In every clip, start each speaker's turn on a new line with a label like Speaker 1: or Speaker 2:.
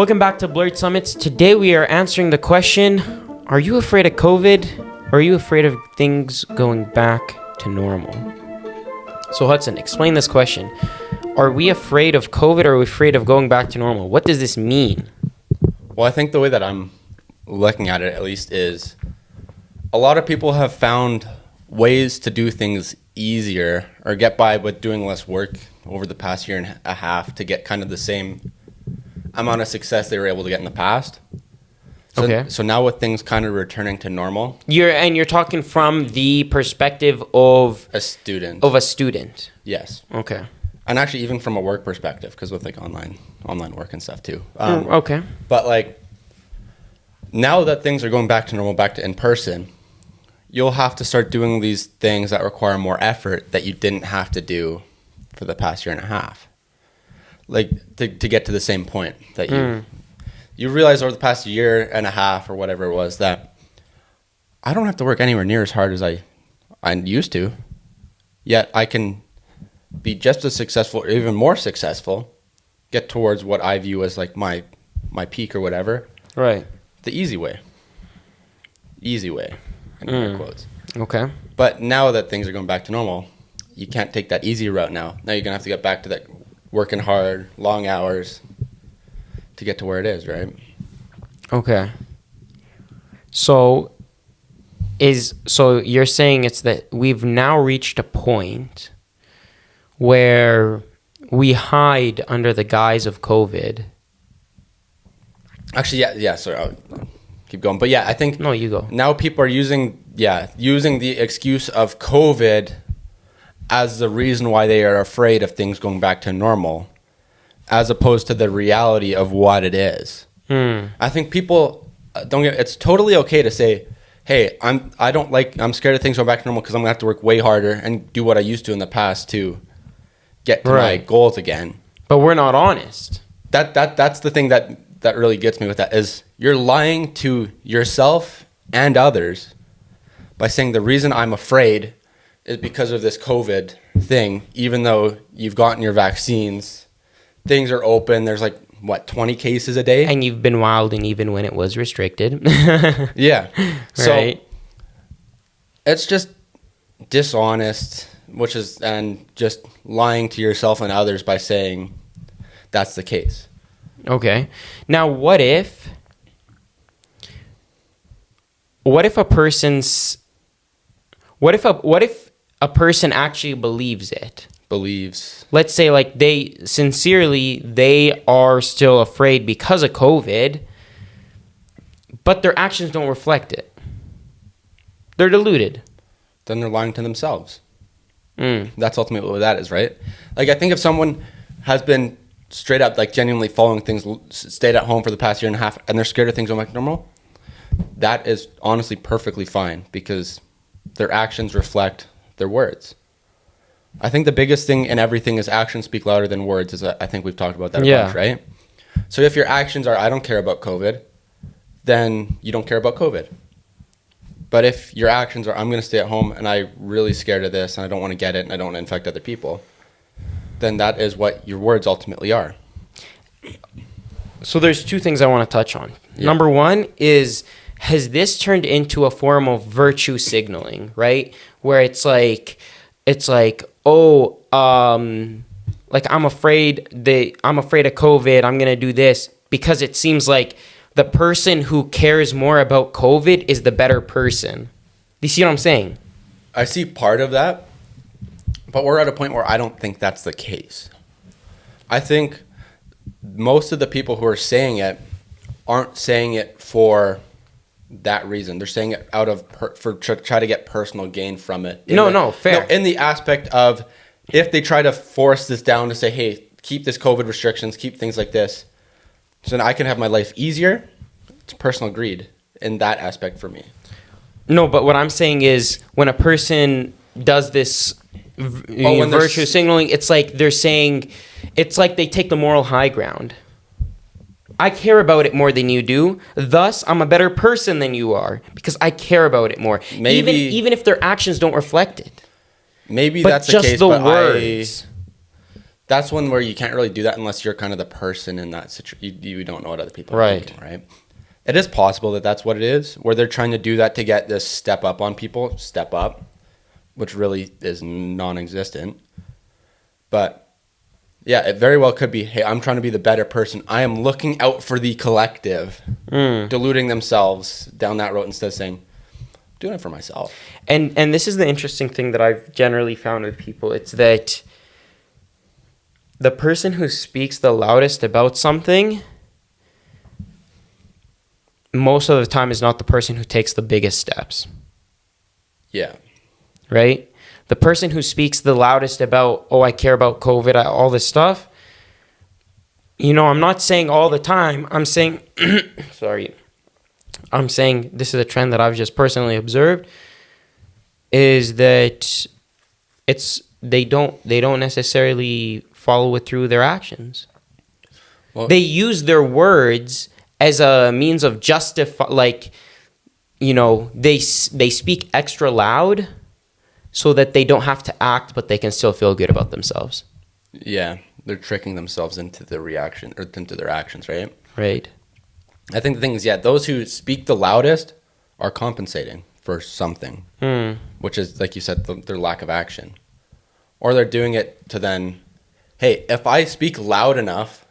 Speaker 1: Welcome back to Blurred Summits. Today we are answering the question, are you afraid of COVID or are you afraid of things going back to normal? So Hudson, explain this question. Are we afraid of COVID or are we afraid of going back to normal? What does this mean?
Speaker 2: Well, I think the way that I'm looking at it, at least, is a lot of people have found ways to do things easier or get by with doing less work over the past year and a half to get kind of the same amount of success they were able to get in the past. So now with things kind of returning to normal.
Speaker 1: You're talking from the perspective of
Speaker 2: a student.
Speaker 1: Yes. Okay.
Speaker 2: And actually even from a work perspective, because with like online work and stuff too.
Speaker 1: Okay.
Speaker 2: But like now that things are going back to normal, back to in person, you'll have to start doing these things that require more effort that you didn't have to do for the past year and a half. Like to get to the same point that you realize over the past year and a half or whatever it was that I don't have to work anywhere near as hard as I used to, yet I can be just as successful or even more successful, get towards what I view as like my peak or whatever.
Speaker 1: Right.
Speaker 2: The easy way. In air quotes.
Speaker 1: Okay.
Speaker 2: But now that things are going back to normal, you can't take that easy route now. Now you're going to have to get back to that working hard, long hours to get to where it is, right?
Speaker 1: Okay. So you're saying it's that we've now reached a point where we hide under the guise of COVID.
Speaker 2: Actually, yeah. Sorry, I'll keep going. But yeah, I think
Speaker 1: no, you go.
Speaker 2: Now people are using the excuse of COVID as the reason why they are afraid of things going back to normal, as opposed to the reality of what it is. I think people it's totally okay to say, hey, I'm scared of things going back to normal because I'm gonna have to work way harder and do what I used to in the past to get to my goals again.
Speaker 1: But we're not honest.
Speaker 2: That's the thing that really gets me with that is you're lying to yourself and others by saying the reason I'm afraid is because of this COVID thing, even though you've gotten your vaccines, things are open. There's 20 cases a day.
Speaker 1: And you've been wilding even when it was restricted.
Speaker 2: Yeah. So
Speaker 1: right.
Speaker 2: It's just dishonest, and just lying to yourself and others by saying that's the case.
Speaker 1: Okay. Now, what if a person actually believes it? Let's say they are still afraid because of COVID, but their actions don't reflect it. They're deluded.
Speaker 2: Then they're lying to themselves. That's ultimately what that is, right? I think if someone has been straight up genuinely following things, stayed at home for the past year and a half, and they're scared of things going back to normal, that is honestly perfectly fine because their actions reflect their words. I think the biggest thing in everything is actions speak louder than words, as I think we've talked about that a bunch, right? So if your actions are, I don't care about COVID, then you don't care about COVID. But if your actions are, I'm going to stay at home and I'm really scared of this and I don't want to get it and I don't want to infect other people, then that is what your words ultimately are.
Speaker 1: So there's two things I want to touch on.
Speaker 2: Yeah.
Speaker 1: Number one is, has this turned into a form of virtue signaling, right? Where I'm afraid of COVID, I'm going to do this because it seems like the person who cares more about COVID is the better person. Do you see what I'm saying?
Speaker 2: I see part of that, but we're at a point where I don't think that's the case. I think most of the people who are saying it aren't saying it for that reason. They're saying it out of try to get personal gain from it.
Speaker 1: Fair.
Speaker 2: In the aspect of if they try to force this down to say, hey, keep this COVID restrictions, keep things like this, so then I can have my life easier. It's personal greed in that aspect for me.
Speaker 1: No, but what I'm saying is when a person does this virtue signaling, it's like they're saying, it's like they take the moral high ground. I care about it more than you do. Thus, I'm a better person than you are because I care about it more.
Speaker 2: Maybe,
Speaker 1: even if their actions don't reflect it.
Speaker 2: Maybe
Speaker 1: but
Speaker 2: that's
Speaker 1: just
Speaker 2: the case,
Speaker 1: the
Speaker 2: but
Speaker 1: words.
Speaker 2: that's one where you can't really do that unless you're kind of the person in that situation. You don't know what other people are thinking, right? It is possible that that's what it is, where they're trying to do that to get this step up on people, step up, which really is non-existent. But yeah, it very well could be, hey, I'm trying to be the better person. I am looking out for the collective, deluding themselves down that road instead of saying, I'm doing it for myself.
Speaker 1: And this is the interesting thing that I've generally found with people. It's that the person who speaks the loudest about something most of the time is not the person who takes the biggest steps.
Speaker 2: Yeah.
Speaker 1: Right? The person who speaks the loudest about, I care about COVID, all this stuff, I'm not saying all the time. I'm saying, I'm saying this is a trend that I've just personally observed, is that they don't necessarily follow it through their actions. Well, they use their words as a means of they speak extra loud so that they don't have to act, but they can still feel good about themselves.
Speaker 2: Yeah, they're tricking themselves into the reaction or into their actions, right?
Speaker 1: Right.
Speaker 2: I think the thing is, those who speak the loudest are compensating for something, which is, like you said, their lack of action. Or they're doing it to then, hey, if I speak loud enough,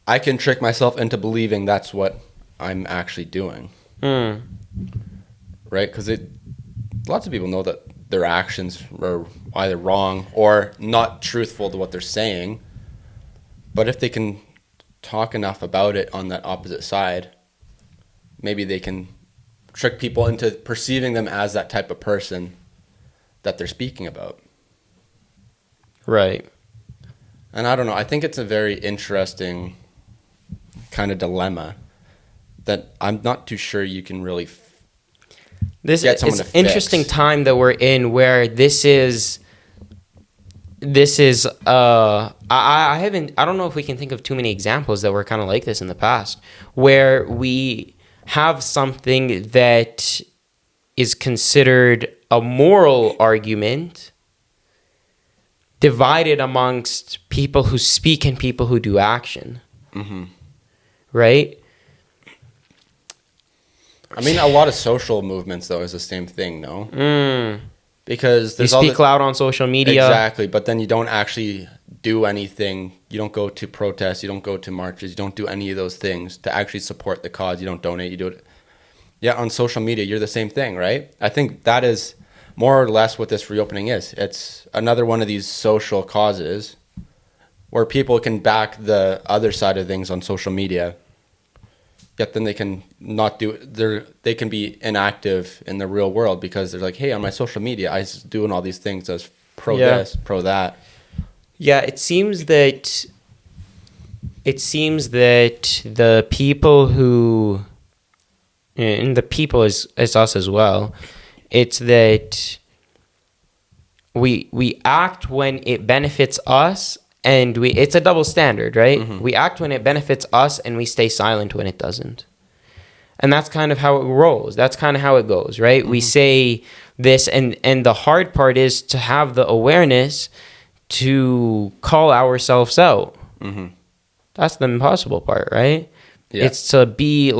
Speaker 2: I can trick myself into believing that's what I'm actually doing. Right? Because lots of people know that their actions are either wrong or not truthful to what they're saying. But if they can talk enough about it on that opposite side, maybe they can trick people into perceiving them as that type of person that they're speaking about.
Speaker 1: Right.
Speaker 2: And I don't know. I think it's a very interesting kind of dilemma that I'm not too sure you can really
Speaker 1: this is an interesting time that we're in, where this is I don't know if we can think of too many examples that were kind of like this in the past, where we have something that is considered a moral argument divided amongst people who speak and people who do action. Right?
Speaker 2: I mean, a lot of social movements, though, is the same thing, no? Because
Speaker 1: you speak loud on social media.
Speaker 2: Exactly, but then you don't actually do anything. You don't go to protests. You don't go to marches. You don't do any of those things to actually support the cause. You don't donate. You do it. Yeah, on social media, you're the same thing, right? I think that is more or less what this reopening is. It's another one of these social causes where people can back the other side of things on social media, yet then they can not do it. They can be inactive in the real world because they're like, hey, on my social media, I was doing all these things as pro this, pro that.
Speaker 1: Yeah, it seems that the people who, and the people is us as well, it's that we act when it benefits us, and it's a double standard, right? We act when it benefits us, and we stay silent when it doesn't. And that's kind of how it rolls. That's kind of how it goes, right? We say this, and the hard part is to have the awareness to call ourselves out. That's the impossible part, right? Yeah. It's to be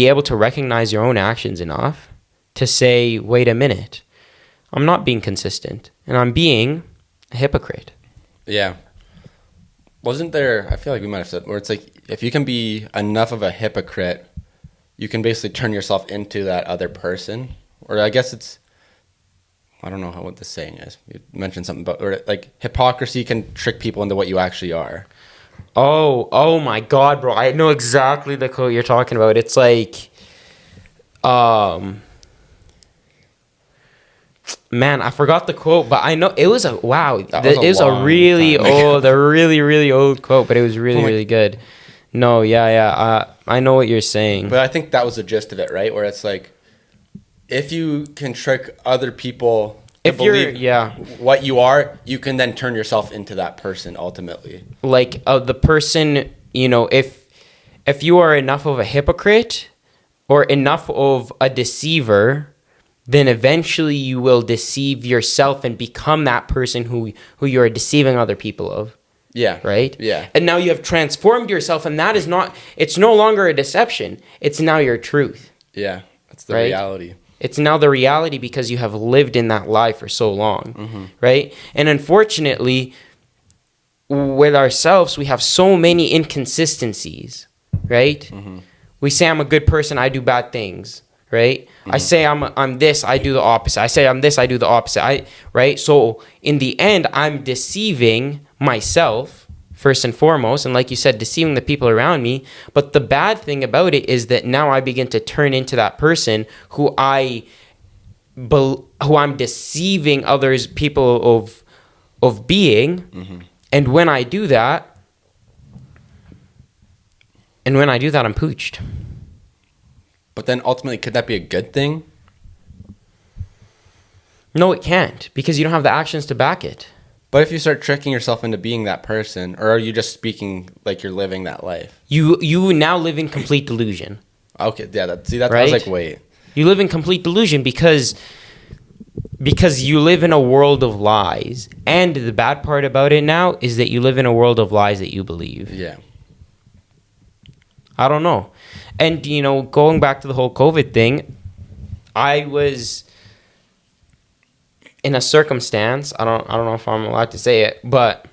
Speaker 1: able to recognize your own actions enough to say, wait a minute, I'm not being consistent, and I'm being a hypocrite. Yeah.
Speaker 2: Wasn't there, I feel like we might have said, where it's like, if you can be enough of a hypocrite, you can basically turn yourself into that other person. Or I guess it's, I don't know what the saying is. You mentioned something about, or like, hypocrisy can trick people into what you actually are.
Speaker 1: Oh my God, bro. I know exactly the quote you're talking about. It's like, man, I forgot the quote, but I know it was a really old quote, but it was really good. No, I know what you're saying.
Speaker 2: But I think that was the gist of it, right? Where it's like, if you can trick other people to believe what you are, you can then turn yourself into that person ultimately.
Speaker 1: Like the person, if you are enough of a hypocrite or enough of a deceiver, then eventually you will deceive yourself and become that person who you're deceiving other people of.
Speaker 2: Yeah.
Speaker 1: Right?
Speaker 2: Yeah.
Speaker 1: And now you have transformed yourself, and that is not, it's no longer a deception. It's now your truth.
Speaker 2: Yeah. That's the
Speaker 1: right?
Speaker 2: reality.
Speaker 1: It's now the reality because you have lived in that lie for so long. Right? And unfortunately, with ourselves, we have so many inconsistencies. Right? We say I'm a good person, I do bad things. Right? I say I'm this, I do the opposite. I say I'm this, I do the opposite. Right? So in the end, I'm deceiving myself first and foremost, and like you said, deceiving the people around me. But the bad thing about it is that now I begin to turn into that person who I'm deceiving others, people of being. And when I do that, I'm pooched.
Speaker 2: But then ultimately, could that be a good thing?
Speaker 1: No, it can't, because you don't have the actions to back it.
Speaker 2: But if you start tricking yourself into being that person, or are you just speaking like you're living that life?
Speaker 1: You now live in complete delusion.
Speaker 2: Okay, yeah, that's right? I was like, wait.
Speaker 1: You live in complete delusion because you live in a world of lies. And the bad part about it now is that you live in a world of lies that you believe.
Speaker 2: Yeah.
Speaker 1: I don't know. And, going back to the whole COVID thing, I was in a circumstance, I don't know if I'm allowed to say it, but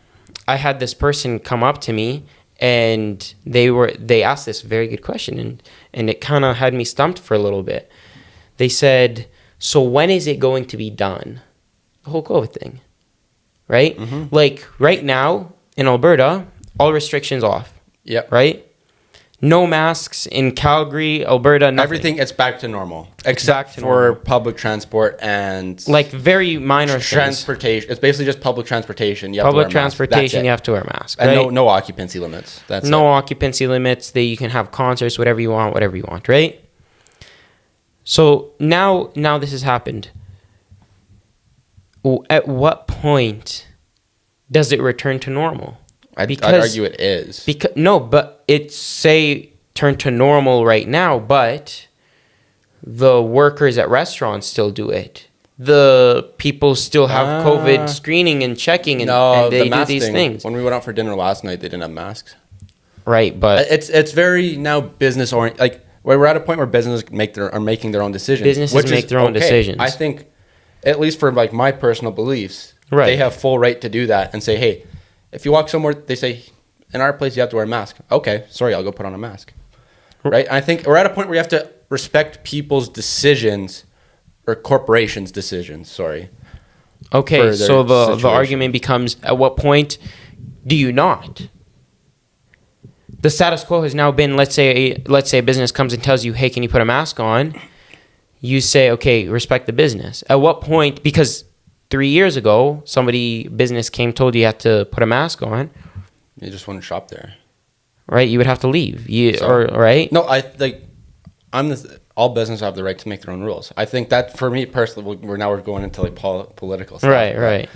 Speaker 1: I had this person come up to me and they asked this very good question and it kind of had me stumped for a little bit. They said, so when is it going to be done? The whole COVID thing, right? Like right now in Alberta, all restrictions off.
Speaker 2: Yep.
Speaker 1: Right? No masks in Calgary, Alberta, nothing.
Speaker 2: Everything, it's back to normal. Except for public transport and...
Speaker 1: like very minor
Speaker 2: transportation. It's basically just public transportation.
Speaker 1: Public transportation, you have to wear a mask.
Speaker 2: And
Speaker 1: right?
Speaker 2: no occupancy limits. That's
Speaker 1: no occupancy limits. That you can have concerts, whatever you want, right? So now this has happened. At what point does it return to normal?
Speaker 2: I'd argue it is.
Speaker 1: But it's say turn to normal right now, but the workers at restaurants still do it. The people still have COVID screening and checking, and they do these things.
Speaker 2: When we went out for dinner last night, they didn't have masks.
Speaker 1: Right, but
Speaker 2: it's very now business oriented. Like we're at a point where businesses are making their own decisions.
Speaker 1: Businesses make their own decisions.
Speaker 2: I think, at least for like my personal beliefs,
Speaker 1: right.
Speaker 2: They have full right to do that and say, hey, if you walk somewhere, they say, in our place, you have to wear a mask. Okay, sorry, I'll go put on a mask. Right? I think we're at a point where you have to respect people's decisions or corporations' decisions, sorry.
Speaker 1: Okay, so the argument becomes, at what point do you not? The status quo has now been, let's say a business comes and tells you, hey, can you put a mask on? You say, okay, respect the business. At what point, because 3 years ago, business told you had to put a mask on.
Speaker 2: You just wouldn't shop there.
Speaker 1: Right? You would have to leave. Right?
Speaker 2: No, all businesses have the right to make their own rules. I think that, for me personally, we're going into like political stuff.
Speaker 1: Right.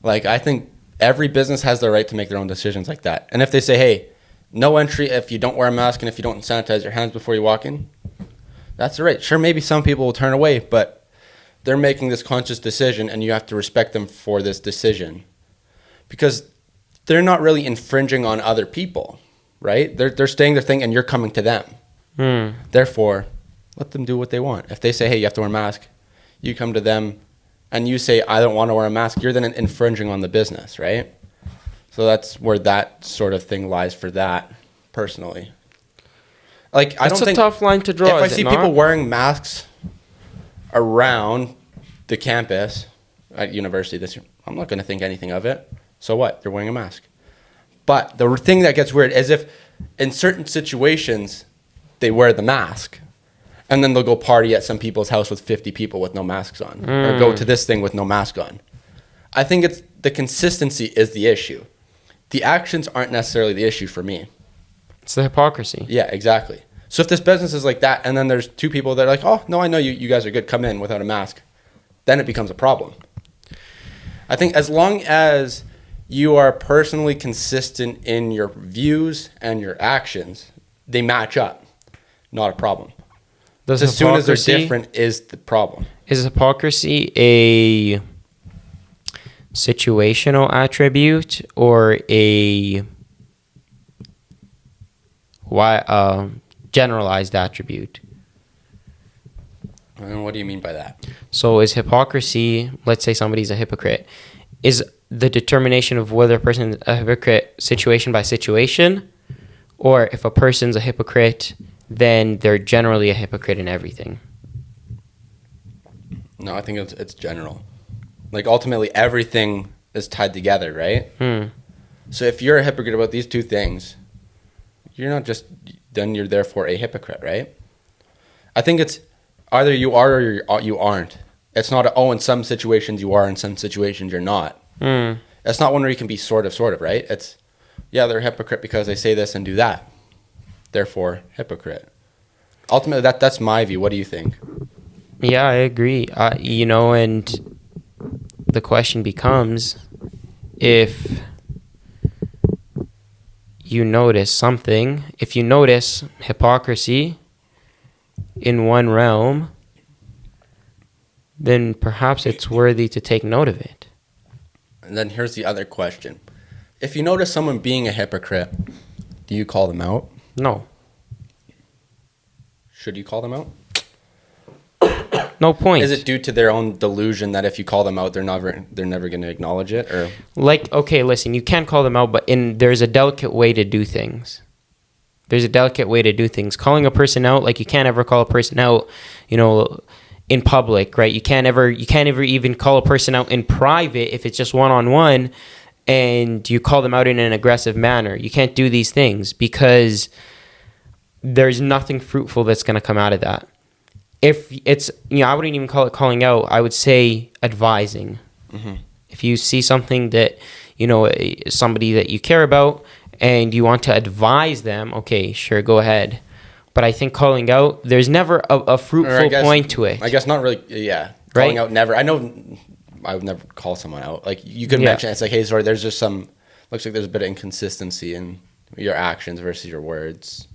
Speaker 2: Like, I think every business has the right to make their own decisions like that. And if they say, hey, no entry if you don't wear a mask and if you don't sanitize your hands before you walk in, that's right. Sure, maybe some people will turn away, but they're making this conscious decision and you have to respect them for this decision because they're not really infringing on other people, right? They're saying their thing and you're coming to them. Therefore, let them do what they want. If they say, hey, you have to wear a mask, you come to them and you say, I don't want to wear a mask, you're then infringing on the business, right? So that's where that sort of thing lies for that, personally. Like,
Speaker 1: That's a tough line to draw.
Speaker 2: If I see people wearing masks around the campus at university this year, I'm not going to think anything of it. So what? They're wearing a mask. But the thing that gets weird is if in certain situations they wear the mask and then they'll go party at some people's house with 50 people with no masks on or go to this thing with no mask on. I think it's the consistency is the issue. The actions aren't necessarily the issue for me.
Speaker 1: It's the hypocrisy.
Speaker 2: Yeah, exactly. So if this business is like that, and then there's two people that are like, oh, no, I know you guys are good, come in without a mask, then it becomes a problem. I think as long as you are personally consistent in your views and your actions, they match up, not a problem. As soon as they're different is the problem.
Speaker 1: Is hypocrisy a situational attribute or a generalized attribute?
Speaker 2: And what do you mean by that?
Speaker 1: So is hypocrisy, let's say somebody's a hypocrite, is the determination of whether a person is a hypocrite situation by situation, or if a person's a hypocrite, then they're generally a hypocrite in everything?
Speaker 2: No, I think it's general. Like, ultimately, everything is tied together, right? So if you're a hypocrite about these two things, you're not just, then you're therefore a hypocrite, right? I think it's either you are or you aren't. It's not, in some situations you are, in some situations you're not. It's not one where you can be sort of, right? It's, yeah, they're a hypocrite because they say this and do that. Therefore, hypocrite. Ultimately, that's my view. What do you think?
Speaker 1: Yeah, I agree. And the question becomes, if you notice something, if you notice hypocrisy in one realm, then perhaps it's worthy to take note of it.
Speaker 2: And then here's the other question. If you notice someone being a hypocrite, do you call them out?
Speaker 1: No.
Speaker 2: Should you call them out?
Speaker 1: No point.
Speaker 2: Is it due to their own delusion that if you call them out, they're never going to acknowledge it? Or
Speaker 1: okay, listen, you can call them out, but there's a delicate way to do things. Calling a person out, you can't ever call a person out, in public, right? You can't ever even call a person out in private if it's just one-on-one and you call them out in an aggressive manner. You can't do these things because there's nothing fruitful that's going to come out of that. If it's, I wouldn't even call it calling out. I would say advising. Mm-hmm. If you see something that, somebody that you care about and you want to advise them, okay, sure, go ahead. But I think calling out, there's never a fruitful point to it.
Speaker 2: I guess not really, yeah. Calling out never. I know I would never call someone out. You could mention, it's hey, sorry, there's just looks like there's a bit of inconsistency in your actions versus your words.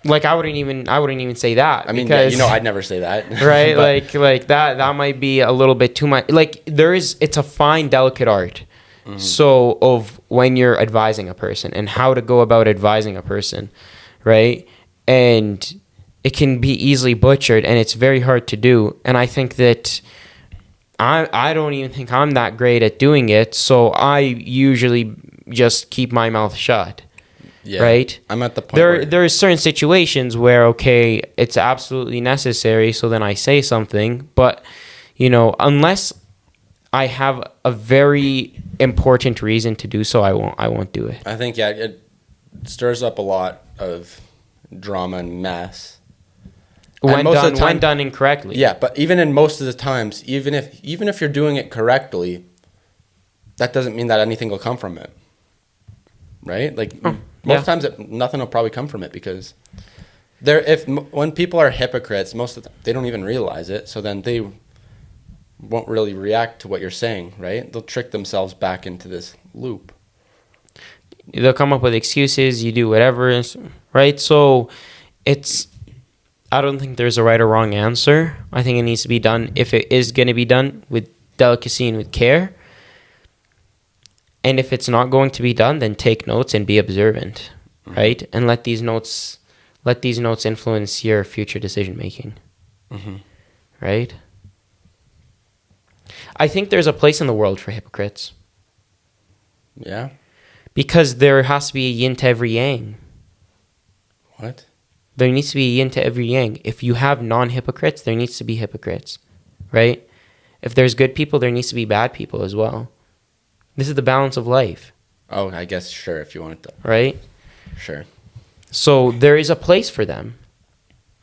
Speaker 1: I wouldn't even say that.
Speaker 2: I mean, because, I'd never say that.
Speaker 1: Right? But, that might be a little bit too much. It's a fine, delicate art. Mm-hmm. So of when you're advising a person and how to go about advising a person, right? And it can be easily butchered and it's very hard to do. And I think that I don't even think I'm that great at doing it. So I usually just keep my mouth shut. Yeah, right?
Speaker 2: I'm at the point
Speaker 1: there are certain situations where, okay, it's absolutely necessary, so then I say something. But, unless I have a very important reason to do so, I won't do it.
Speaker 2: I think, it stirs up a lot of drama and mess.
Speaker 1: When done incorrectly.
Speaker 2: Yeah, but even in most of the times, even if you're doing it correctly, that doesn't mean that anything will come from it. Right? Most times nothing will probably come from it because when people are hypocrites, most of the time, they don't even realize it. So then they won't really react to what you're saying, right? They'll trick themselves back into this loop.
Speaker 1: They'll come up with excuses. You do whatever, right? So I don't think there's a right or wrong answer. I think it needs to be done, if it is going to be done, with delicacy and with care. And if it's not going to be done, then take notes and be observant, mm-hmm. right? And let these notes influence your future decision making, mm-hmm. right? I think there's a place in the world for hypocrites.
Speaker 2: Yeah.
Speaker 1: Because there has to be a yin to every yang.
Speaker 2: What?
Speaker 1: There needs to be a yin to every yang. If you have non-hypocrites, there needs to be hypocrites, right? If there's good people, there needs to be bad people as well. This is the balance of life.
Speaker 2: Oh, I guess, sure, if you want to.
Speaker 1: Right?
Speaker 2: Sure.
Speaker 1: So there is a place for them,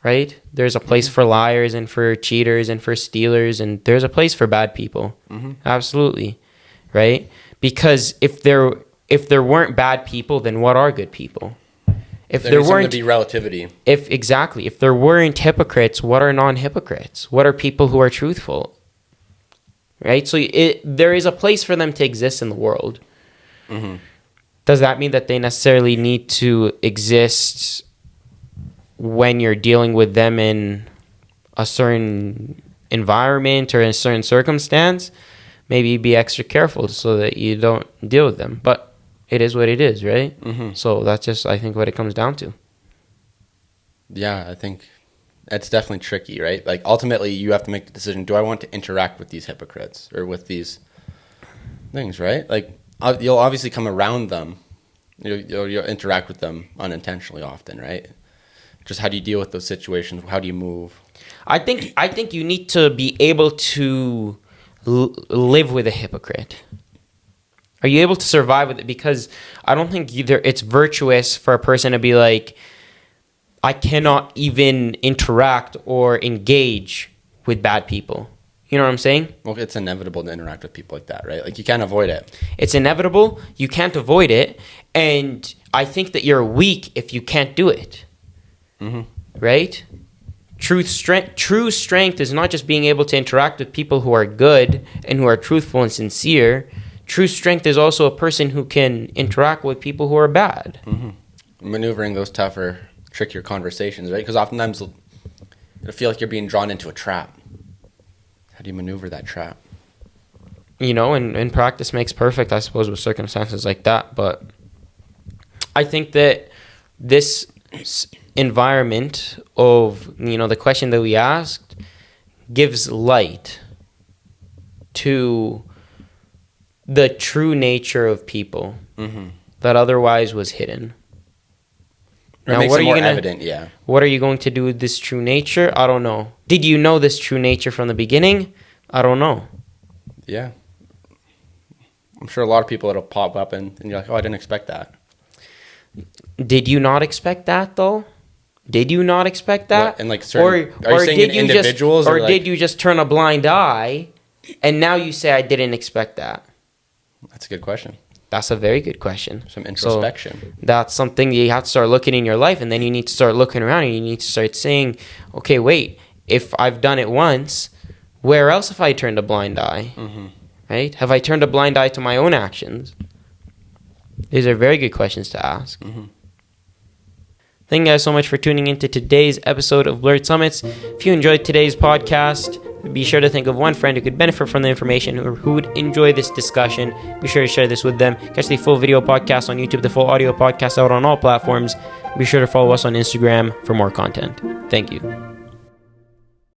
Speaker 1: right? There's a place mm-hmm. for liars and for cheaters and for stealers, and there's a place for bad people. Mm-hmm. Absolutely, right? Because if there weren't bad people, then what are good people? If there weren't,
Speaker 2: to be relativity.
Speaker 1: If there weren't hypocrites, what are non-hypocrites? What are people who are truthful? Right? So there is a place for them to exist in the world. Mm-hmm. Does that mean that they necessarily need to exist when you're dealing with them in a certain environment or in a certain circumstance, maybe be extra careful so that you don't deal with them. But it is what it is, right? Mm-hmm. So that's just, I think, what it comes down to.
Speaker 2: Yeah, I think it's definitely tricky, right? Like, ultimately, you have to make the decision, do I want to interact with these hypocrites or with these things, right? Like, you'll obviously come around them. You'll interact with them unintentionally often, right? Just how do you deal with those situations? How do you move?
Speaker 1: I think you need to be able to live with a hypocrite. Are you able to survive with it? Because I don't think either it's virtuous for a person to be like, I cannot even interact or engage with bad people. You know what I'm saying?
Speaker 2: Well, it's inevitable to interact with people like that, right? Like, you can't avoid it.
Speaker 1: It's inevitable. You can't avoid it. And I think that you're weak if you can't do it. Mm-hmm. Right? True strength is not just being able to interact with people who are good and who are truthful and sincere. True strength is also a person who can interact with people who are bad.
Speaker 2: Mm-hmm. Maneuvering those tougher, trickier conversations, right? Because oftentimes it'll feel like you're being drawn into a trap. How do you maneuver that trap?
Speaker 1: You know, and practice makes perfect, I suppose, with circumstances like that. But I think that this environment of, you know, the question that we asked gives light to the true nature of people that otherwise was hidden.
Speaker 2: Or now, makes it more evident, yeah.
Speaker 1: What are you going to do with this true nature? I don't know. Did you know this true nature from the beginning? I don't know.
Speaker 2: Yeah. I'm sure a lot of people it'll pop up and you're like, oh, I didn't expect that.
Speaker 1: Did you not expect that, though? Did you not expect that?
Speaker 2: What, and like certain, are you saying in individuals?
Speaker 1: Or did you just turn a blind eye and now you say, I didn't expect that?
Speaker 2: That's a good question.
Speaker 1: That's a very good question.
Speaker 2: Some introspection.
Speaker 1: So that's something you have to start looking in your life, and then you need to start looking around and you need to start saying, okay, wait, if I've done it once, where else have I turned a blind eye? Mm-hmm. Right? Have I turned a blind eye to my own actions? These are very good questions to ask. Mm-hmm. Thank you guys so much for tuning into today's episode of Blurred Summits. If you enjoyed today's podcast, be sure to think of one friend who could benefit from the information or who would enjoy this discussion. Be sure to share this with them. Catch the full video podcast on YouTube, the full audio podcast out on all platforms. Be sure to follow us on Instagram for more content. Thank you.